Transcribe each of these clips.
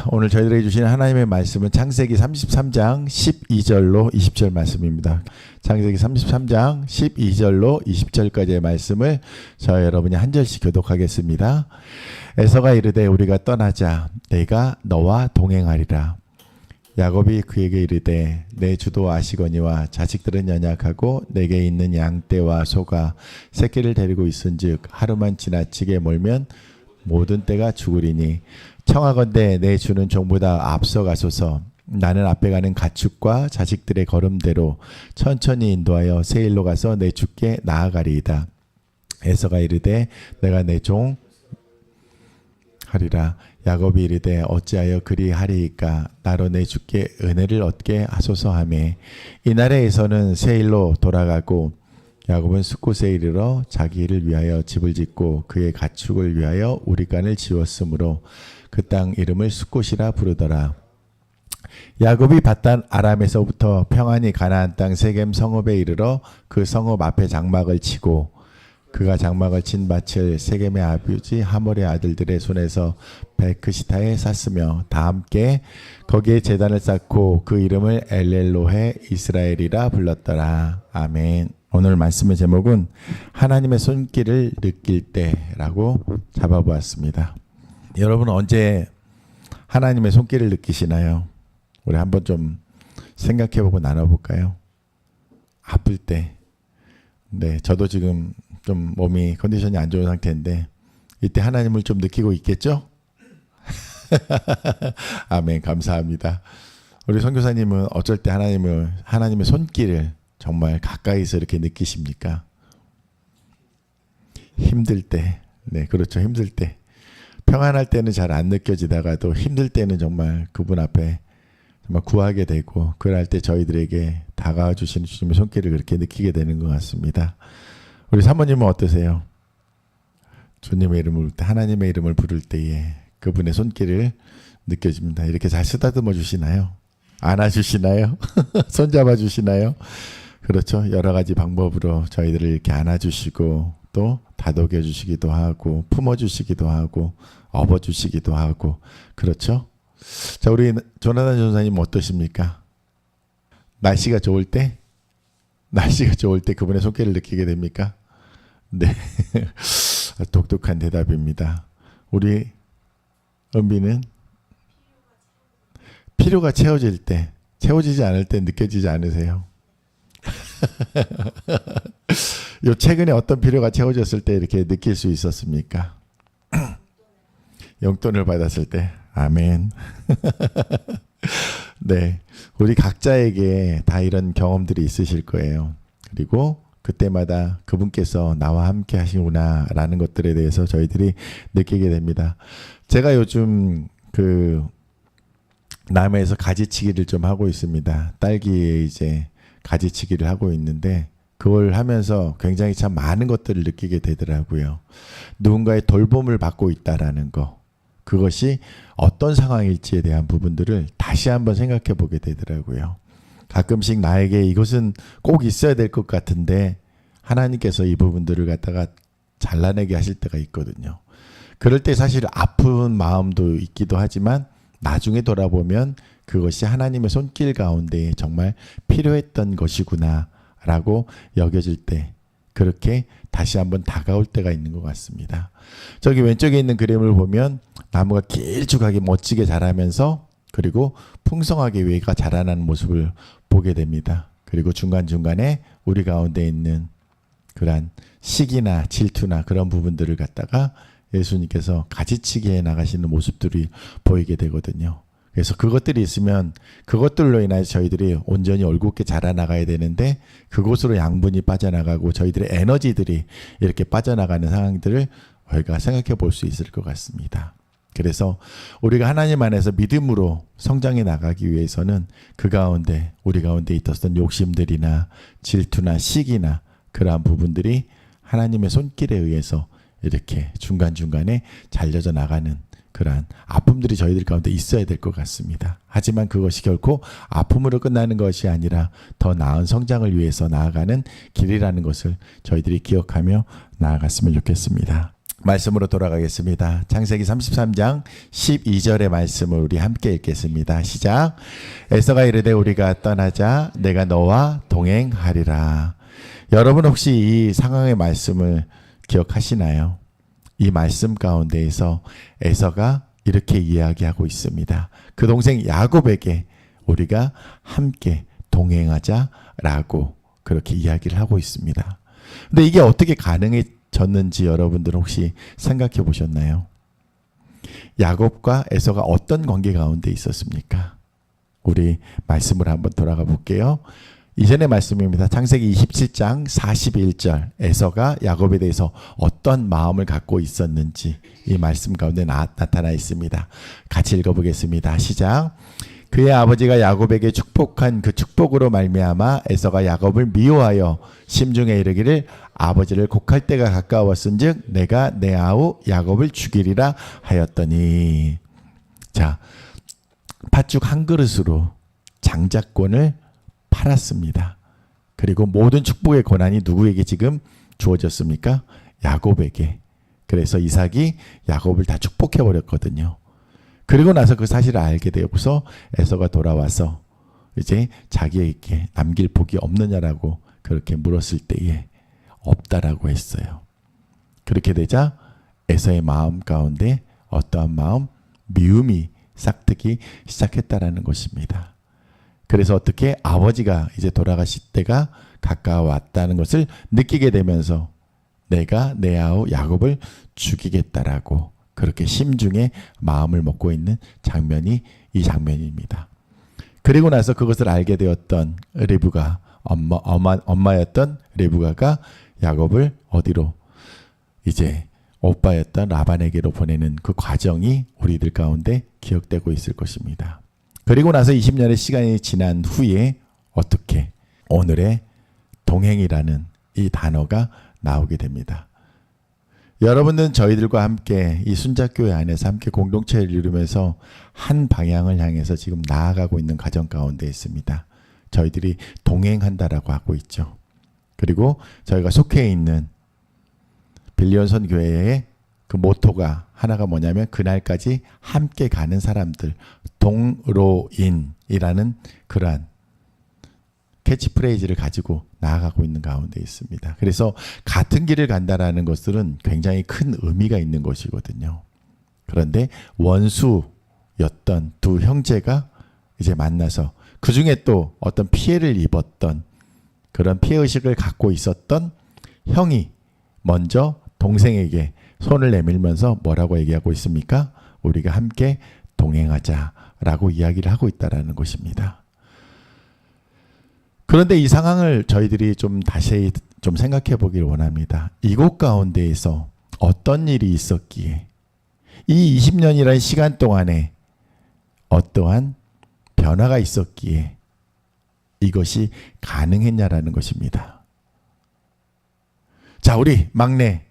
오늘 저희들에게 주신 하나님의 말씀은 창세기 33장 12절로 20절 말씀입니다. 창세기 33장 12절로 20절까지의 말씀을 저희 여러분이 한 절씩 교독하겠습니다. 에서가 이르되 우리가 떠나자 내가 너와 동행하리라. 야곱이 그에게 이르되 내 주도 아시거니와 자식들은 연약하고 내게 있는 양떼와 소가 새끼를 데리고 있은즉 하루만 지나치게 몰면 모든 떼가 죽으리니 청하건대 내 주는 종보다 앞서가소서. 나는 앞에 가는 가축과 자식들의 걸음대로 천천히 인도하여 세일로 가서 내 주께 나아가리이다. 에서가 이르되 내가 내 종 하리라. 야곱이 이르되 어찌하여 그리하리이까. 나로 내 주께 은혜를 얻게 하소서 하매 이날에 에서는 세일로 돌아가고 야곱은 숫곳에 이르러 자기 일을 위하여 집을 짓고 그의 가축을 위하여 우리간을 지었으므로 그 땅 이름을 숫곳이라 부르더라. 야곱이 밧단 아람에서부터 평안히 가나안 땅 세겜 성읍에 이르러 그 성읍 앞에 장막을 치고 그가 장막을 친 밭을 세겜의 아버지 하몰의 아들들의 손에서 베크시타에 샀으며 다 함께 거기에 제단을 쌓고 그 이름을 엘렐로헤 이스라엘이라 불렀더라. 아멘. 오늘 말씀의 제목은 하나님의 손길을 느낄 때라고 잡아보았습니다. 여러분은 언제 하나님의 손길을 느끼시나요? 우리 한번 좀 생각해보고 나눠볼까요? 아플 때. 네, 저도 지금 좀 몸이 컨디션이 안 좋은 상태인데 이때 하나님을 좀 느끼고 있겠죠? 아멘. 감사합니다. 우리 선교사님은 어쩔 때 하나님의 손길을 정말 가까이서 이렇게 느끼십니까? 힘들 때. 네, 그렇죠. 힘들 때. 평안할 때는 잘 안 느껴지다가도 힘들 때는 정말 그분 앞에 정말 구하게 되고 그럴 때 저희들에게 다가와 주시는 주님의 손길을 그렇게 느끼게 되는 것 같습니다. 우리 사모님은 어떠세요? 주님의 이름을 부를 때, 하나님의 이름을 부를 때에 그분의 손길을 느껴집니다. 이렇게 잘 쓰다듬어 주시나요? 안아주시나요? 손잡아 주시나요? 그렇죠. 여러 가지 방법으로 저희들을 이렇게 안아주시고 또 다독여 주시기도 하고 품어주시기도 하고 업어주시기도 하고 그렇죠. 자, 우리 조나단 전사님 어떠십니까? 날씨가 좋을 때 그분의 손길을 느끼게 됩니까? 네. 독특한 대답입니다. 우리 은비는 필요가 채워질 때, 채워지지 않을 때 느껴지지 않으세요? 요 최근에 어떤 필요가 채워졌을 때 이렇게 느낄 수 있었습니까? 용돈을 받았을 때. 아멘. 네, 우리 각자에게 다 이런 경험들이 있으실 거예요. 그리고 그때마다 그분께서 나와 함께 하시구나 라는 것들에 대해서 저희들이 느끼게 됩니다. 제가 요즘 남해에서 가지치기를 좀 하고 있습니다. 딸기에 이제 가지치기를 하고 있는데 그걸 하면서 굉장히 참 많은 것들을 느끼게 되더라고요. 누군가의 돌봄을 받고 있다라는 거, 그것이 어떤 상황일지에 대한 부분들을 다시 한번 생각해 보게 되더라고요. 가끔씩 나에게 이것은 꼭 있어야 될 것 같은데 하나님께서 이 부분들을 갖다가 잘라내게 하실 때가 있거든요. 그럴 때 사실 아픈 마음도 있기도 하지만 나중에 돌아보면 그것이 하나님의 손길 가운데 정말 필요했던 것이구나 라고 여겨질 때 그렇게 다시 한번 다가올 때가 있는 것 같습니다. 저기 왼쪽에 있는 그림을 보면 나무가 길쭉하게 멋지게 자라면서 그리고 풍성하게 위가 자라나는 모습을 보게 됩니다. 그리고 중간중간에 우리 가운데 있는 그러한 시기나 질투나 그런 부분들을 갖다가 예수님께서 가지치기해 나가시는 모습들이 보이게 되거든요. 그래서 그것들이 있으면 그것들로 인해서 저희들이 온전히 올곧게 자라나가야 되는데 그곳으로 양분이 빠져나가고 저희들의 에너지들이 이렇게 빠져나가는 상황들을 우리가 생각해 볼 수 있을 것 같습니다. 그래서 우리가 하나님 안에서 믿음으로 성장해 나가기 위해서는 그 가운데 우리 가운데 있었던 욕심들이나 질투나 시기나 그러한 부분들이 하나님의 손길에 의해서 이렇게 중간중간에 잘려져 나가는 그러한 아픔들이 저희들 가운데 있어야 될 것 같습니다. 하지만 그것이 결코 아픔으로 끝나는 것이 아니라 더 나은 성장을 위해서 나아가는 길이라는 것을 저희들이 기억하며 나아갔으면 좋겠습니다. 말씀으로 돌아가겠습니다. 창세기 33장 12절의 말씀을 우리 함께 읽겠습니다. 시작. 에서가 이르되 우리가 떠나자 내가 너와 동행하리라. 여러분 혹시 이 상황의 말씀을 기억하시나요? 이 말씀 가운데에서 에서가 이렇게 이야기하고 있습니다. 그 동생 야곱에게 우리가 함께 동행하자라고 그렇게 이야기를 하고 있습니다. 근데 이게 어떻게 가능해졌는지 여러분들은 혹시 생각해 보셨나요? 야곱과 에서가 어떤 관계 가운데 있었습니까? 우리 말씀을 한번 돌아가 볼게요. 이전의 말씀입니다. 창세기 27장 41절 에서가 야곱에 대해서 어떤 마음을 갖고 있었는지 이 말씀 가운데 나타나 있습니다. 같이 읽어보겠습니다. 시작. 그의 아버지가 야곱에게 축복한 그 축복으로 말미암아 에서가 야곱을 미워하여 심중에 이르기를 아버지를 곡할 때가 가까웠은즉 내가 내 아우 야곱을 죽이리라 하였더니. 자, 팥죽 한 그릇으로 장자권을 팔았습니다. 그리고 모든 축복의 권한이 누구에게 지금 주어졌습니까? 야곱에게. 그래서 이삭이 야곱을 다 축복해 버렸거든요. 그리고 나서 그 사실을 알게 되고서 에서가 돌아와서 이제 자기에게 남길 복이 없느냐라고 그렇게 물었을 때에 없다라고 했어요. 그렇게 되자 에서의 마음 가운데 어떠한 마음? 미움이 싹트기 시작했다라는 것입니다. 그래서 어떻게 아버지가 이제 돌아가실 때가 가까워왔다는 것을 느끼게 되면서 내가 내 아우 야곱을 죽이겠다라고 그렇게 심중에 마음을 먹고 있는 장면이 이 장면입니다. 그리고 나서 그것을 알게 되었던 리브가 엄마였던 리브가가 야곱을 어디로 이제 오빠였던 라반에게로 보내는 그 과정이 우리들 가운데 기억되고 있을 것입니다. 그리고 나서 20년의 시간이 지난 후에 어떻게 오늘의 동행이라는 이 단어가 나오게 됩니다. 여러분은 저희들과 함께 이 순자교회 안에서 함께 공동체를 이루면서 한 방향을 향해서 지금 나아가고 있는 과정 가운데 있습니다. 저희들이 동행한다라고 하고 있죠. 그리고 저희가 속해 있는 빌리언선 교회의 그 모토가 하나가 뭐냐면 그날까지 함께 가는 사람들, 동로인이라는 그러한 캐치프레이즈를 가지고 나아가고 있는 가운데 있습니다. 그래서 같은 길을 간다라는 것들은 굉장히 큰 의미가 있는 것이거든요. 그런데 원수였던 두 형제가 이제 만나서 그 중에 또 어떤 피해를 입었던 그런 피해의식을 갖고 있었던 형이 먼저 동생에게 손을 내밀면서 뭐라고 얘기하고 있습니까? 우리가 함께 동행하자라고 이야기를 하고 있다라는 것입니다. 그런데 이 상황을 저희들이 좀 다시 좀 생각해 보길 원합니다. 이곳 가운데에서 어떤 일이 있었기에 이 20년이라는 시간 동안에 어떠한 변화가 있었기에 이것이 가능했냐라는 것입니다. 자, 우리 막내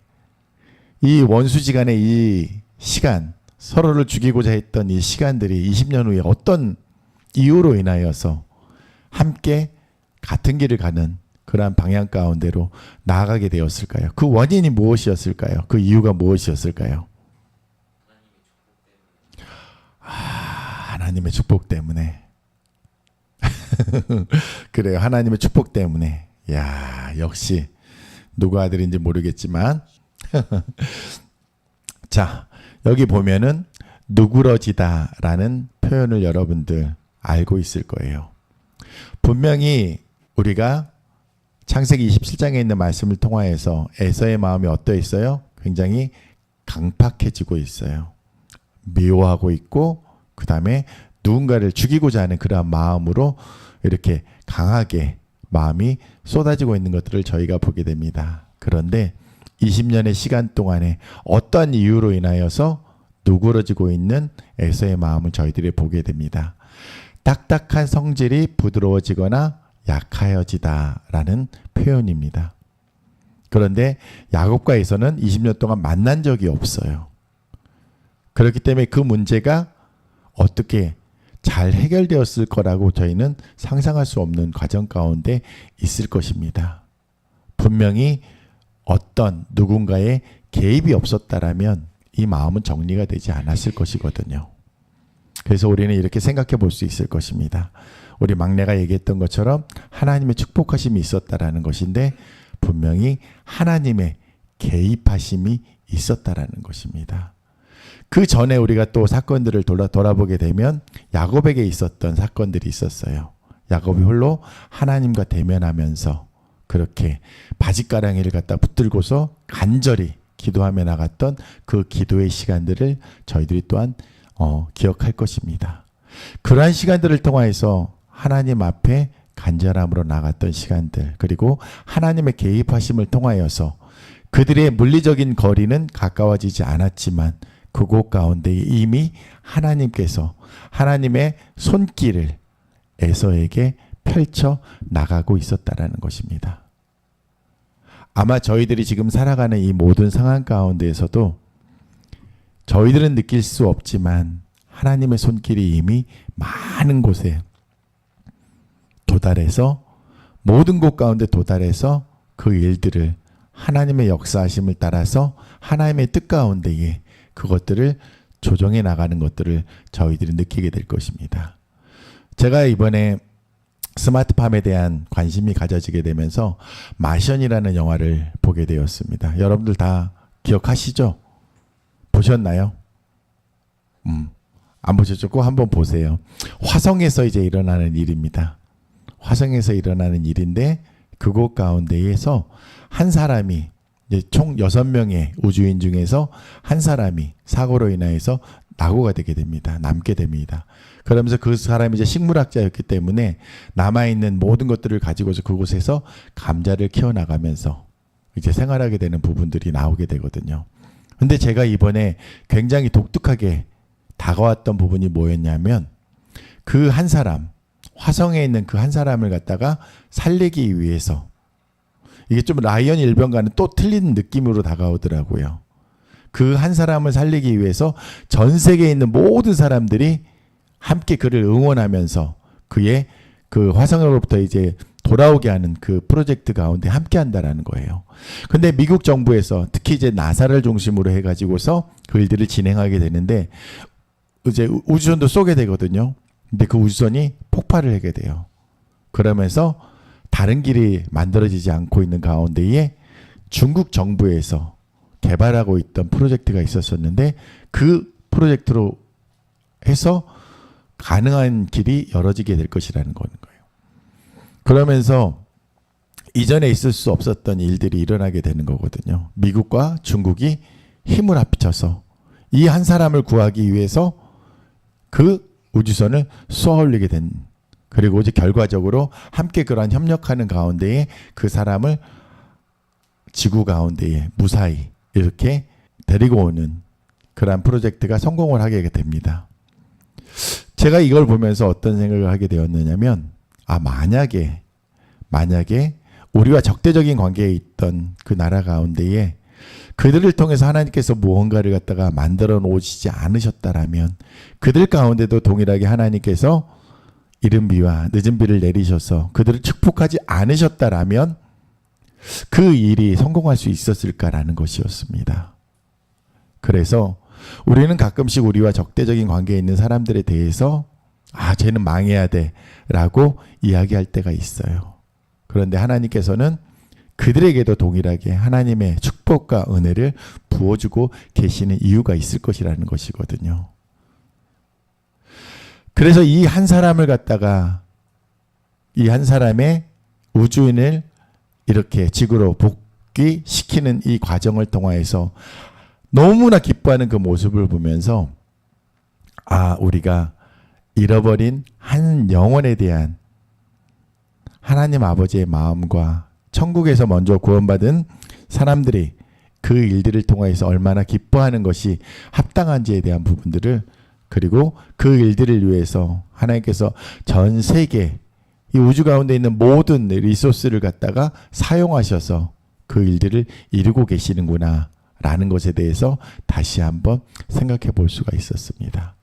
이 원수지간의 이 시간, 서로를 죽이고자 했던 이 시간들이 20년 후에 어떤 이유로 인하여서 함께 같은 길을 가는 그러한 방향 가운데로 나아가게 되었을까요? 그 원인이 무엇이었을까요? 그 이유가 무엇이었을까요? 하나님의 축복 때문에. 그래요. 하나님의 축복 때문에. 야, 역시 누구 아들인지 모르겠지만 자, 여기 보면은 누그러지다라는 표현을 여러분들 알고 있을 거예요. 분명히 우리가 창세기 27장에 있는 말씀을 통하여서 에서의 마음이 어떠했어요? 굉장히 강팍해지고 있어요. 미워하고 있고 그 다음에 누군가를 죽이고자 하는 그러한 마음으로 이렇게 강하게 마음이 쏟아지고 있는 것들을 저희가 보게 됩니다. 그런데 20년의 시간 동안에 어떤 이유로 인하여서 누그러지고 있는 에서의 마음을 저희들이 보게 됩니다. 딱딱한 성질이 부드러워지거나 약하여지다라는 표현입니다. 그런데 야곱과 에서는 20년 동안 만난 적이 없어요. 그렇기 때문에 그 문제가 어떻게 잘 해결되었을 거라고 저희는 상상할 수 없는 과정 가운데 있을 것입니다. 분명히 어떤 누군가의 개입이 없었다라면 이 마음은 정리가 되지 않았을 것이거든요. 그래서 우리는 이렇게 생각해 볼 수 있을 것입니다. 우리 막내가 얘기했던 것처럼 하나님의 축복하심이 있었다라는 것인데 분명히 하나님의 개입하심이 있었다라는 것입니다. 그 전에 우리가 또 사건들을 돌아보게 되면 야곱에게 있었던 사건들이 있었어요. 야곱이 홀로 하나님과 대면하면서 그렇게 바짓가랑이를 갖다 붙들고서 간절히 기도하며 나갔던 그 기도의 시간들을 저희들이 또한 기억할 것입니다. 그러한 시간들을 통하여서 하나님 앞에 간절함으로 나갔던 시간들, 그리고 하나님의 개입하심을 통하여서 그들의 물리적인 거리는 가까워지지 않았지만 그곳 가운데 이미 하나님께서 하나님의 손길을 에서에게 펼쳐 나가고 있었다라는 것입니다. 아마 저희들이 지금 살아가는 이 모든 상황 가운데에서도 저희들은 느낄 수 없지만 하나님의 손길이 이미 많은 곳에 도달해서 모든 곳 가운데 도달해서 그 일들을 하나님의 역사하심을 따라서 하나님의 뜻 가운데에 그것들을 조정해 나가는 것들을 저희들이 느끼게 될 것입니다. 제가 이번에 스마트팜에 대한 관심이 가져지게 되면서 마션이라는 영화를 보게 되었습니다. 여러분들 다 기억하시죠? 보셨나요? 안 보셨죠? 꼭 한번 보세요. 화성에서 이제 일어나는 일입니다. 화성에서 일어나는 일인데 그곳 가운데에서 한 사람이 이제 총 6명의 우주인 중에서 한 사람이 사고로 인하여서 낙오가 되게 됩니다. 남게 됩니다. 그러면서 그 사람이 이제 식물학자였기 때문에 남아있는 모든 것들을 가지고서 그곳에서 감자를 키워나가면서 이제 생활하게 되는 부분들이 나오게 되거든요. 근데 제가 이번에 굉장히 독특하게 다가왔던 부분이 뭐였냐면 그 한 사람, 화성에 있는 그 한 사람을 갖다가 살리기 위해서 이게 좀 라이언 일병과는 또 틀린 느낌으로 다가오더라고요. 그 한 사람을 살리기 위해서 전 세계에 있는 모든 사람들이 함께 그를 응원하면서 그의 그 화성으로부터 이제 돌아오게 하는 그 프로젝트 가운데 함께 한다라는 거예요. 근데 미국 정부에서 특히 이제 나사를 중심으로 해가지고서 그 일들을 진행하게 되는데 이제 우주선도 쏘게 되거든요. 근데 그 우주선이 폭발을 하게 돼요. 그러면서 다른 길이 만들어지지 않고 있는 가운데에 중국 정부에서 개발하고 있던 프로젝트가 있었었는데 그 프로젝트로 해서 가능한 길이 열어지게 될 것이라는 거예요. 그러면서 이전에 있을 수 없었던 일들이 일어나게 되는 거거든요. 미국과 중국이 힘을 합쳐서 이 한 사람을 구하기 위해서 그 우주선을 쏘아 올리게 된, 그리고 이제 결과적으로 함께 그러한 협력하는 가운데에 그 사람을 지구 가운데에 무사히 이렇게 데리고 오는 그러한 프로젝트가 성공을 하게 됩니다. 제가 이걸 보면서 어떤 생각을 하게 되었느냐면 만약에 우리와 적대적인 관계에 있던 그 나라 가운데에 그들을 통해서 하나님께서 무언가를 갖다가 만들어 놓으시지 않으셨다라면 그들 가운데도 동일하게 하나님께서 이른 비와 늦은 비를 내리셔서 그들을 축복하지 않으셨다라면 그 일이 성공할 수 있었을까라는 것이었습니다. 그래서 우리는 가끔씩 우리와 적대적인 관계에 있는 사람들에 대해서 쟤는 망해야 돼 라고 이야기할 때가 있어요. 그런데 하나님께서는 그들에게도 동일하게 하나님의 축복과 은혜를 부어주고 계시는 이유가 있을 것이라는 것이거든요. 그래서 이 한 사람을 갖다가 이 한 사람의 우주인을 이렇게 지구로 복귀시키는 이 과정을 통하여서 너무나 기뻐하는 그 모습을 보면서 우리가 잃어버린 한 영혼에 대한 하나님 아버지의 마음과 천국에서 먼저 구원받은 사람들이 그 일들을 통해서 얼마나 기뻐하는 것이 합당한지에 대한 부분들을, 그리고 그 일들을 위해서 하나님께서 전 세계 이 우주 가운데 있는 모든 리소스를 갖다가 사용하셔서 그 일들을 이루고 계시는구나 라는 것에 대해서 다시 한번 생각해 볼 수가 있었습니다.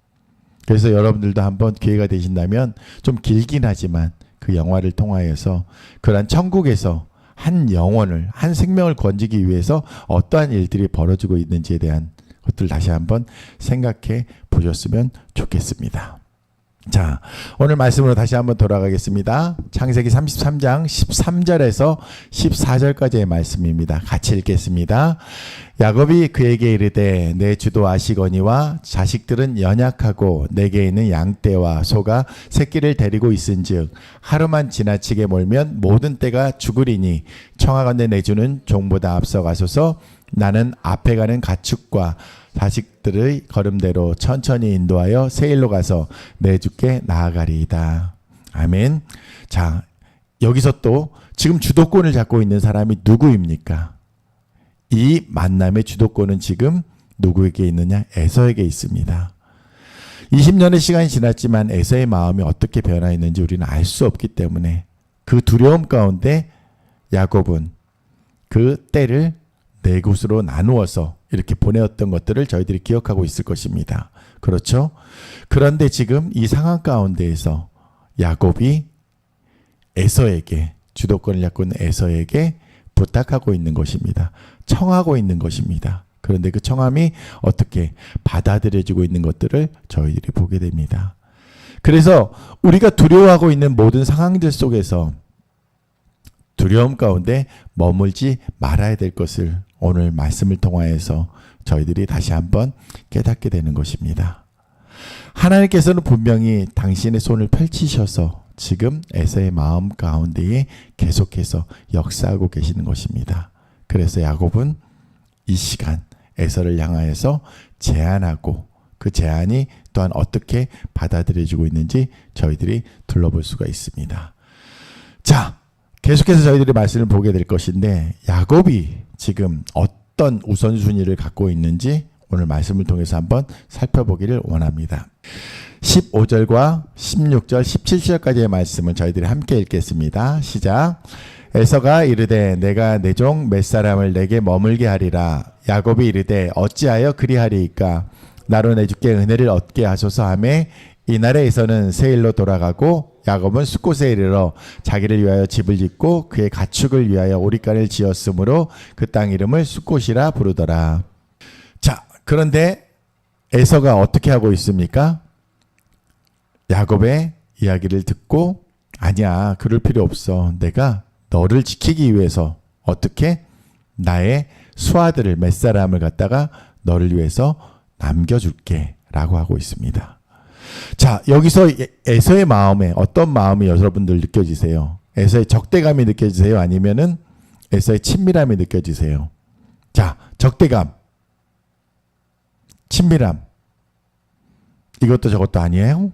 그래서 여러분들도 한번 기회가 되신다면 좀 길긴 하지만 그 영화를 통하여서 그러한 천국에서 한 영혼을, 한 생명을 건지기 위해서 어떠한 일들이 벌어지고 있는지에 대한 것들 다시 한번 생각해 보셨으면 좋겠습니다. 자, 오늘 말씀으로 다시 한번 돌아가겠습니다. 창세기 33장 13절에서 14절까지의 말씀입니다. 같이 읽겠습니다. 야곱이 그에게 이르되 내 주도 아시거니와 자식들은 연약하고 내게 있는 양떼와 소가 새끼를 데리고 있은즉 하루만 지나치게 몰면 모든 떼가 죽으리니 청하건대 내 주는 종보다 앞서가소서. 나는 앞에 가는 가축과 자식들의 걸음대로 천천히 인도하여 세일로 가서 내 주께 나아가리이다. 아멘. 자, 여기서 또 지금 주도권을 잡고 있는 사람이 누구입니까? 이 만남의 주도권은 지금 누구에게 있느냐? 에서에게 있습니다. 20년의 시간이 지났지만 에서의 마음이 어떻게 변화했는지 우리는 알 수 없기 때문에 그 두려움 가운데 야곱은 그 때를 네 곳으로 나누어서 이렇게 보내었던 것들을 저희들이 기억하고 있을 것입니다. 그렇죠? 그런데 지금 이 상황 가운데에서 야곱이 에서에게, 주도권을 잡고 있는 에서에게 부탁하고 있는 것입니다. 청하고 있는 것입니다. 그런데 그 청함이 어떻게 받아들여지고 있는 것들을 저희들이 보게 됩니다. 그래서 우리가 두려워하고 있는 모든 상황들 속에서 두려움 가운데 머물지 말아야 될 것을 오늘 말씀을 통하여서 저희들이 다시 한번 깨닫게 되는 것입니다. 하나님께서는 분명히 당신의 손을 펼치셔서 지금 에서의 마음 가운데에 계속해서 역사하고 계시는 것입니다. 그래서 야곱은 이 시간 에서를 향하여서 제안하고 그 제안이 또한 어떻게 받아들여지고 있는지 저희들이 둘러볼 수가 있습니다. 자, 계속해서 저희들이 말씀을 보게 될 것인데 야곱이 지금 어떤 우선순위를 갖고 있는지 오늘 말씀을 통해서 한번 살펴보기를 원합니다. 15절과 16절, 17절까지의 말씀을 저희들이 함께 읽겠습니다. 시작. 에서가 이르되 내가 내 종 몇 사람을 내게 머물게 하리라. 야곱이 이르되 어찌하여 그리하리이까. 나로 내 주께 은혜를 얻게 하소서 하매 이날에 에서는 세일로 돌아가고 야곱은 숫곳에 이르러 자기를 위하여 집을 짓고 그의 가축을 위하여 오리간을 지었으므로 그 땅 이름을 숫곳이라 부르더라. 자, 그런데 에서가 어떻게 하고 있습니까? 야곱의 이야기를 듣고 아니야, 그럴 필요 없어. 내가 너를 지키기 위해서 어떻게 나의 수하들을 몇 사람을 갖다가 너를 위해서 남겨줄게 라고 하고 있습니다. 자, 여기서 에서의 마음에 어떤 마음이 여러분들 느껴지세요? 에서의 적대감이 느껴지세요? 아니면은 에서의 친밀함이 느껴지세요? 자, 적대감, 친밀함, 이것도 저것도 아니에요?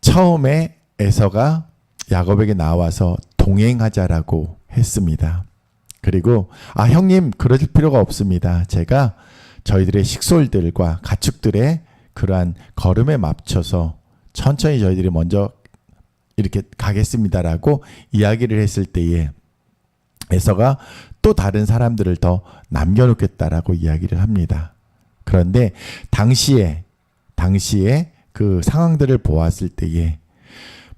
처음에 에서가 야곱에게 나와서 동행하자라고 했습니다. 그리고 형님 그럴 필요가 없습니다. 제가 저희들의 식솔들과 가축들의 그러한 걸음에 맞춰서 천천히 저희들이 먼저 이렇게 가겠습니다라고 이야기를 했을 때에 에서가 또 다른 사람들을 더 남겨놓겠다라고 이야기를 합니다. 그런데 당시에 그 상황들을 보았을 때에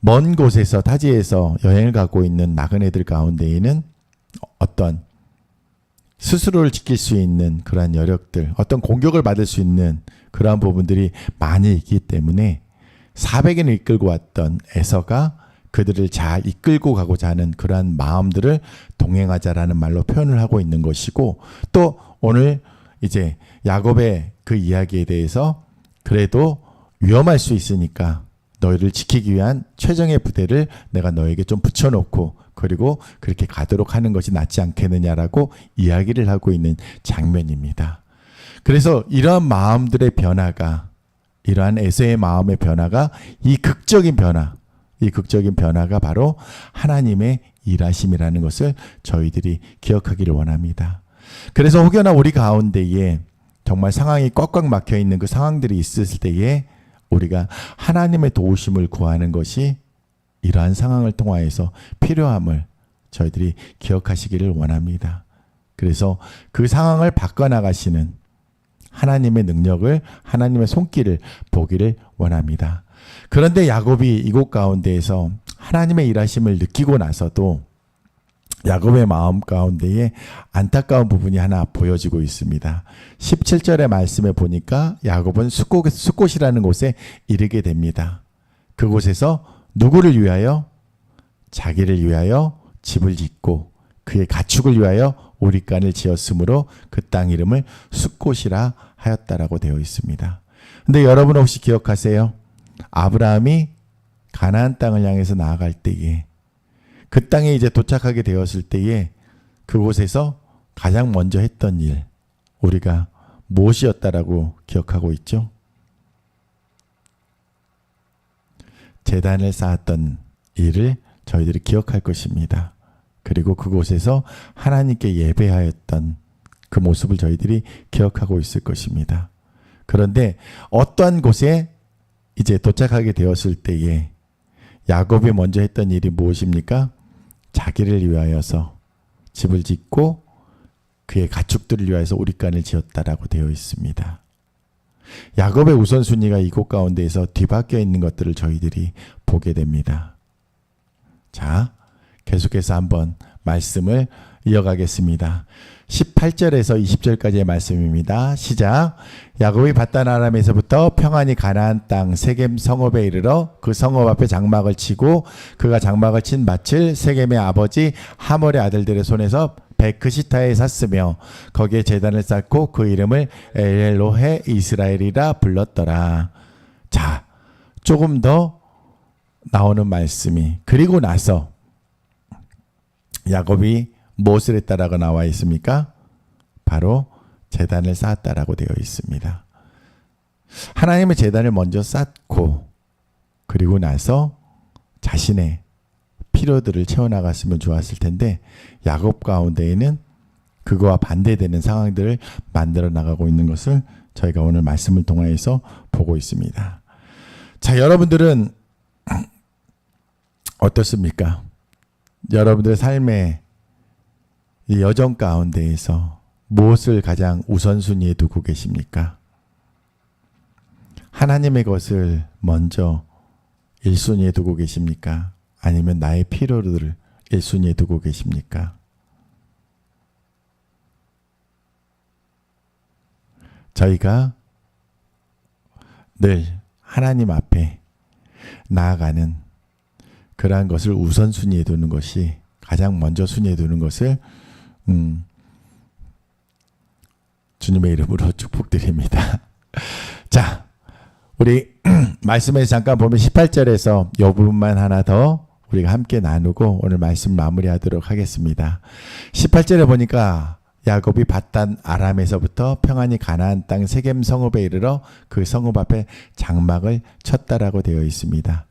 먼 곳에서 타지에서 여행을 가고 있는 나그네들 가운데에는 어떤 스스로를 지킬 수 있는 그러한 여력들, 어떤 공격을 받을 수 있는 그러한 부분들이 많이 있기 때문에 400인을 이끌고 왔던 에서가 그들을 잘 이끌고 가고자 하는 그러한 마음들을 동행하자라는 말로 표현을 하고 있는 것이고, 또 오늘 이제 야곱의 그 이야기에 대해서 그래도 위험할 수 있으니까 너희를 지키기 위한 최정의 부대를 내가 너에게 좀 붙여놓고 그리고 그렇게 가도록 하는 것이 낫지 않겠느냐라고 이야기를 하고 있는 장면입니다. 그래서 이러한 마음들의 변화가, 이러한 에서의 마음의 변화가 이 극적인 변화가 바로 하나님의 일하심이라는 것을 저희들이 기억하기를 원합니다. 그래서 혹여나 우리 가운데에 정말 상황이 꽉꽉 막혀 있는 그 상황들이 있을 때에 우리가 하나님의 도우심을 구하는 것이 이러한 상황을 통하여서 필요함을 저희들이 기억하시기를 원합니다. 그래서 그 상황을 바꿔나가시는 하나님의 능력을, 하나님의 손길을 보기를 원합니다. 그런데 야곱이 이곳 가운데에서 하나님의 일하심을 느끼고 나서도 야곱의 마음 가운데에 안타까운 부분이 하나 보여지고 있습니다. 17절의 말씀에 보니까 야곱은 숫곳이라는 곳에 이르게 됩니다. 그곳에서 누구를 위하여? 자기를 위하여 집을 짓고 그의 가축을 위하여 우리간을 지었으므로 그 땅 이름을 숫곳이라 하였다라고 되어 있습니다. 근데 여러분 혹시 기억하세요? 아브라함이 가나안 땅을 향해서 나아갈 때에 그 땅에 이제 도착하게 되었을 때에 그곳에서 가장 먼저 했던 일 우리가 무엇이었다라고 기억하고 있죠? 제단을 쌓았던 일을 저희들이 기억할 것입니다. 그리고 그곳에서 하나님께 예배하였던 그 모습을 저희들이 기억하고 있을 것입니다. 그런데 어떠한 곳에 이제 도착하게 되었을 때에 야곱이 먼저 했던 일이 무엇입니까? 자기를 위하여서 집을 짓고 그의 가축들을 위하여서 우리간을 지었다라고 되어 있습니다. 야곱의 우선순위가 이곳 가운데에서 뒤바뀌어 있는 것들을 저희들이 보게 됩니다. 자, 계속해서 한번 말씀을 이어가겠습니다. 18절에서 20절까지의 말씀입니다. 시작. 야곱이 밧단 아람에서부터 평안히 가나안 땅 세겜 성읍에 이르러 그 성읍 앞에 장막을 치고 그가 장막을 친 밭을 세겜의 아버지 하몰의 아들들의 손에서 베크시타에 샀으며 거기에 제단을 쌓고 그 이름을 엘로헤 이스라엘이라 불렀더라. 자, 조금 더 나오는 말씀이 그리고 나서 야곱이 무엇을 했다라고 나와 있습니까? 바로 제단을 쌓았다라고 되어 있습니다. 하나님의 제단을 먼저 쌓고 그리고 나서 자신의 필요들을 채워나갔으면 좋았을 텐데 야곱 가운데에는 그거와 반대되는 상황들을 만들어 나가고 있는 것을 저희가 오늘 말씀을 통해서 보고 있습니다. 자, 여러분들은 어떻습니까? 여러분들의 삶의 이 여정 가운데에서 무엇을 가장 우선순위에 두고 계십니까? 하나님의 것을 먼저 1순위에 두고 계십니까? 아니면 나의 필요를 1순위에 두고 계십니까? 저희가 늘 하나님 앞에 나아가는 그러한 것을 우선순위에 두는 것이 가장 먼저 순위에 두는 것을 주님의 이름으로 축복드립니다. 자, 우리 말씀에서 잠깐 보면 18절에서 이 부분만 하나 더 우리가 함께 나누고 오늘 말씀 마무리하도록 하겠습니다. 18절에 보니까 야곱이 밧단 아람에서부터 평안히 가나안 땅 세겜 성읍에 이르러 그 성읍 앞에 장막을 쳤다라고 되어 있습니다.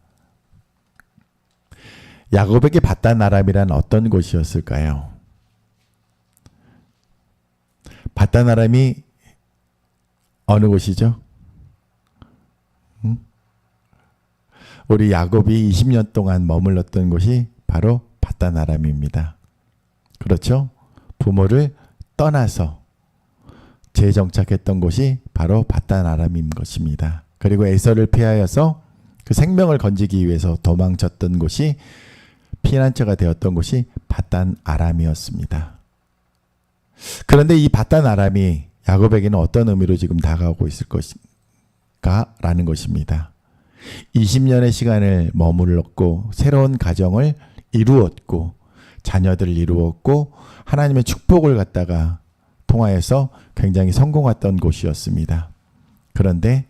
야곱에게 밧단 아람이란 어떤 곳이었을까요? 밧단 아람이 어느 곳이죠? 우리 야곱이 20년 동안 머물렀던 곳이 바로 밧단 아람입니다. 그렇죠? 부모를 떠나서 재정착했던 곳이 바로 밧단 아람인 것입니다. 그리고 에서를 피하여서 그 생명을 건지기 위해서 도망쳤던 곳이 피난처가 되었던 곳이 밧단 아람이었습니다. 그런데 이 밧단 아람이 야곱에게는 어떤 의미로 지금 다가오고 있을 것인가라는 것입니다. 20년의 시간을 머물렀고 새로운 가정을 이루었고 자녀들을 이루었고 하나님의 축복을 갖다가 통하여서 굉장히 성공했던 곳이었습니다. 그런데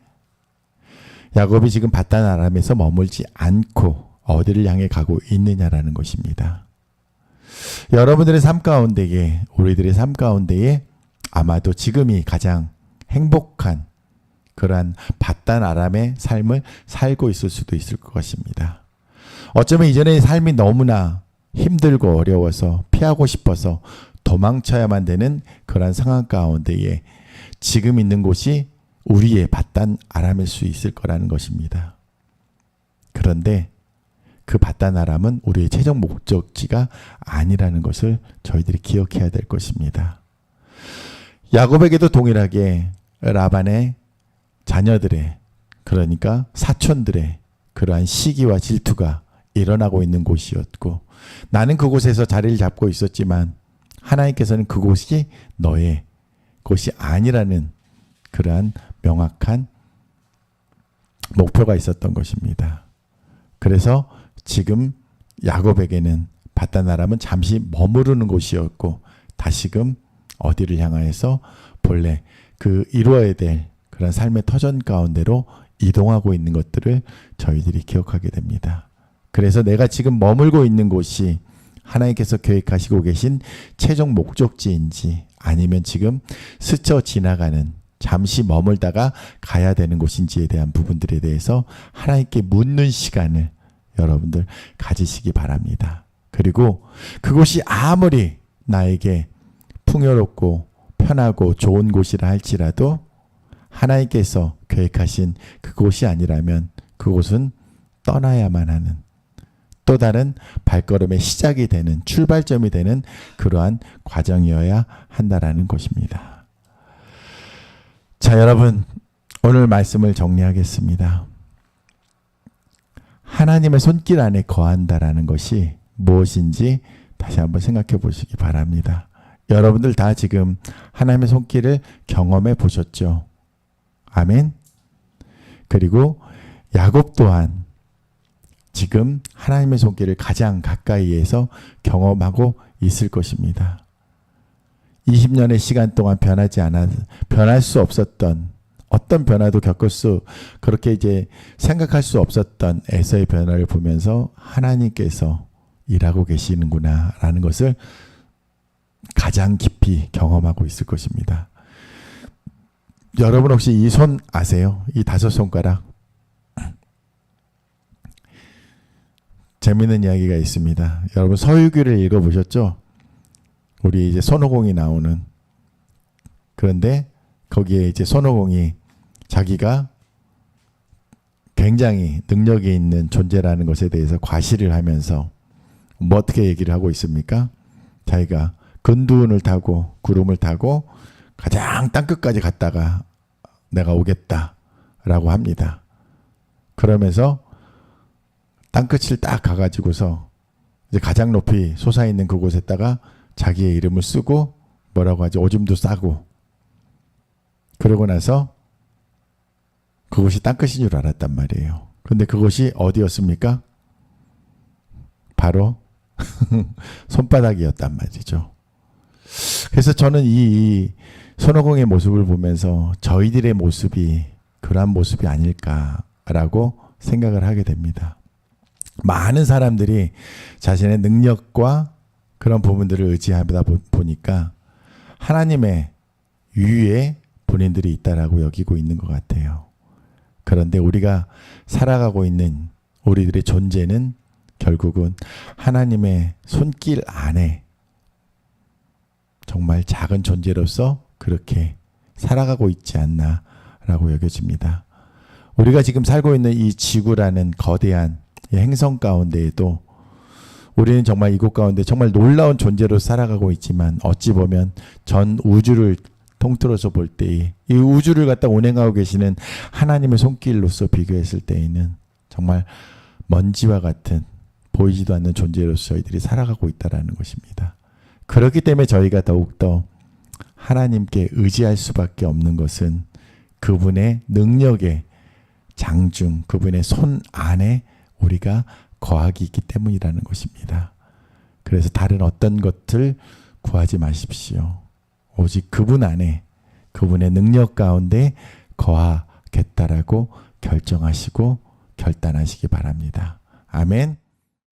야곱이 지금 밧단 아람에서 머물지 않고 어디를 향해 가고 있느냐라는 것입니다. 여러분들의 삶 가운데에 우리들의 삶 가운데에 아마도 지금이 가장 행복한 그러한 밧단 아람의 삶을 살고 있을 수도 있을 것입니다. 어쩌면 이전의 삶이 너무나 힘들고 어려워서 피하고 싶어서 도망쳐야만 되는 그러한 상황 가운데에 지금 있는 곳이 우리의 밧단 아람일 수 있을 거라는 것입니다. 그런데 그 밧단 아람은 우리의 최종 목적지가 아니라는 것을 저희들이 기억해야 될 것입니다. 야곱에게도 동일하게 라반의 자녀들의 그러니까 사촌들의 그러한 시기와 질투가 일어나고 있는 곳이었고, 나는 그곳에서 자리를 잡고 있었지만 하나님께서는 그곳이 너의 곳이 아니라는 그러한 명확한 목표가 있었던 것입니다. 그래서 지금 야곱에게는 바다나람은 잠시 머무르는 곳이었고, 다시금 어디를 향하여서 본래 그 이루어야 될 그런 삶의 터전 가운데로 이동하고 있는 것들을 저희들이 기억하게 됩니다. 그래서 내가 지금 머물고 있는 곳이 하나님께서 계획하시고 계신 최종 목적지인지, 아니면 지금 스쳐 지나가는 잠시 머물다가 가야 되는 곳인지에 대한 부분들에 대해서 하나님께 묻는 시간을 여러분들 가지시기 바랍니다. 그리고 그곳이 아무리 나에게 풍요롭고 편하고 좋은 곳이라 할지라도 하나님께서 계획하신 그곳이 아니라면 그곳은 떠나야만 하는, 또 다른 발걸음의 시작이 되는, 출발점이 되는 그러한 과정이어야 한다라는 것입니다. 자, 여러분, 오늘 말씀을 정리하겠습니다. 하나님의 손길 안에 거한다라는 것이 무엇인지 다시 한번 생각해 보시기 바랍니다. 여러분들 다 지금 하나님의 손길을 경험해 보셨죠? 아멘. 그리고 야곱 또한 지금 하나님의 손길을 가장 가까이에서 경험하고 있을 것입니다. 20년의 시간 동안 변할 수 없었던, 어떤 변화도 그렇게 이제 생각할 수 없었던 에서의 변화를 보면서 하나님께서 일하고 계시는구나 라는 것을 가장 깊이 경험하고 있을 것입니다. 여러분 혹시 이 손 아세요? 이 5손가락. 재미있는 이야기가 있습니다. 여러분 서유기를 읽어보셨죠? 우리 이제 손오공이 나오는. 그런데 거기에 이제 손오공이 자기가 굉장히 능력이 있는 존재라는 것에 대해서 과시를 하면서 뭐 어떻게 얘기를 하고 있습니까? 자기가 근두운을 타고 구름을 타고 가장 땅끝까지 갔다가 내가 오겠다라고 합니다. 그러면서 땅끝을 딱 가가지고서 이제 가장 높이 솟아있는 그곳에다가 자기의 이름을 쓰고 뭐라고 하죠? 오줌도 싸고, 그러고 나서 그곳이 땅끝인 줄 알았단 말이에요. 근데 그곳이 어디였습니까? 바로 손바닥이었단 말이죠. 그래서 저는 이 손오공의 모습을 보면서 저희들의 모습이 그러한 모습이 아닐까라고 생각을 하게 됩니다. 많은 사람들이 자신의 능력과 그런 부분들을 의지하다 보니까 하나님의 위에 본인들이 있다라고 여기고 있는 것 같아요. 그런데 우리가 살아가고 있는 우리들의 존재는 결국은 하나님의 손길 안에 정말 작은 존재로서 그렇게 살아가고 있지 않나라고 여겨집니다. 우리가 지금 살고 있는 이 지구라는 거대한 이 행성 가운데에도 우리는 정말 이곳 가운데 정말 놀라운 존재로 살아가고 있지만, 어찌 보면 전 우주를 통틀어서 볼 때 이 우주를 갖다 운행하고 계시는 하나님의 손길로서 비교했을 때에는 정말 먼지와 같은 보이지도 않는 존재로서 저희들이 살아가고 있다는 것입니다. 그렇기 때문에 저희가 더욱더 하나님께 의지할 수밖에 없는 것은 그분의 능력의 장중, 그분의 손 안에 우리가 거하기 있기 때문이라는 것입니다. 그래서 다른 어떤 것을 구하지 마십시오. 오직 그분 안에, 그분의 능력 가운데 거하겠다라고 결정하시고 결단하시기 바랍니다. 아멘.